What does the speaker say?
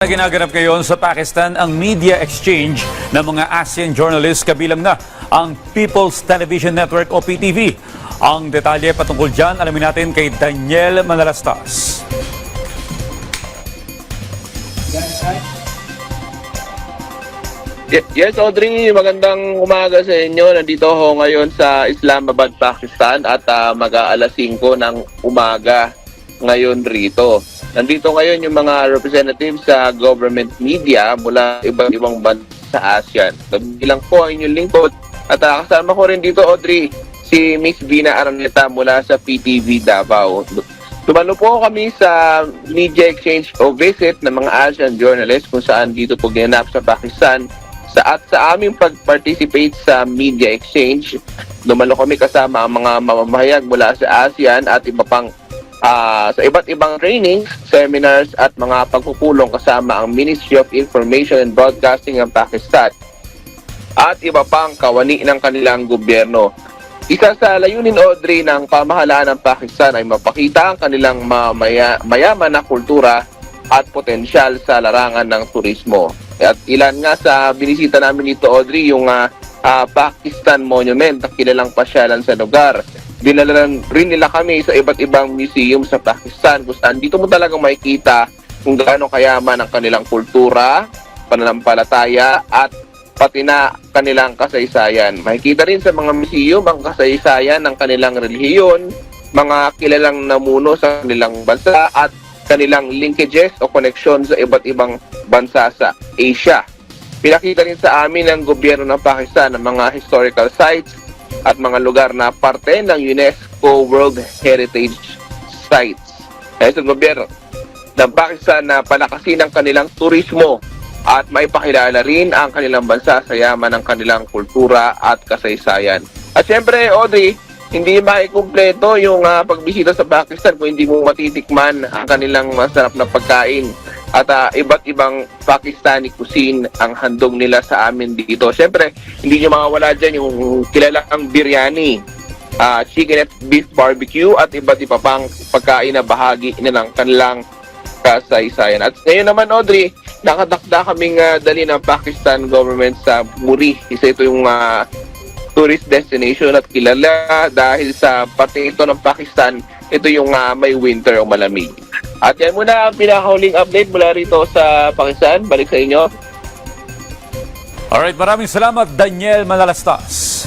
Ginaganap ngayon sa Pakistan ang media exchange ng mga ASEAN journalists kabilang na ang People's Television Network o PTV. Ang detalye patungkol dyan, alamin natin kay Daniel Manalastas. Yes, Audrey, magandang umaga sa inyo. Nandito ako ngayon sa Islamabad, Pakistan at mag-aalas 5 ng umaga ngayon rito. Nandito ngayon yung mga representatives sa government media mula iba't ibang bansa sa ASEAN. Bilang po ang inyong lingkod at kasama ko rin dito, Audrey, si Miss Vina Araneta mula sa PTV Davao. Tumalo po kami sa media exchange o visit ng mga ASEAN journalists kung saan dito po ginanap sa Pakistan. Sa aming pag-participate sa media exchange, dumalo kami kasama ang mga mamamahayag mula sa ASEAN at iba pang sa iba't ibang trainings, seminars at mga pagpupulong kasama ang Ministry of Information and Broadcasting ng Pakistan at iba pang kawani ng kanilang gobyerno. Isa sa layunin, Audrey, ng pamahalaan ng Pakistan ay mapakita ang kanilang mayaman na kultura at potensyal sa larangan ng turismo. At ilan nga sa binisita namin dito, Audrey, yung Pakistan Monument, ang kilalang pasyalan sa lugar. Dinala rin nila kami sa iba't ibang museum sa Pakistan kung saan dito mo talagang makikita kung gaano kayaman ang kanilang kultura, pananampalataya at pati na kanilang kasaysayan. Makikita rin sa mga museum ang kasaysayan ng kanilang relihiyon, mga kilalang namuno sa kanilang bansa at kanilang linkages o connection sa iba't ibang bansa sa Asia. Pinakita rin sa amin ng gobyerno ng Pakistan ang mga historical sites at mga lugar na parte ng UNESCO World Heritage Sites. Kaya sa gobyerno ng Pakistan na palakasin ang kanilang turismo at maipakilala rin ang kanilang bansa sa yaman ng kanilang kultura at kasaysayan. At syempre, Audrey, hindi maikumpleto yung pagbisita sa Pakistan kung hindi mo matitikman ang kanilang masarap na pagkain at iba't ibang Pakistani cuisine ang handog nila sa amin dito. Siyempre, hindi nyo makawala dyan yung kilalang biryani, chicken at beef barbecue at iba't iba pang pagkain na bahagi nilang kanilang kasaysayan. At ngayon naman, Audrey, nakatakda kaming dali ng Pakistan government sa Muri. Isa ito yung tourist destination at kilala dahil sa parte ito ng Pakistan, ito yung may winter o malamig. At yan muna ang pinakahuling update mula rito sa Pakistan. Balik sa inyo. Alright, maraming salamat Daniel Manalastas.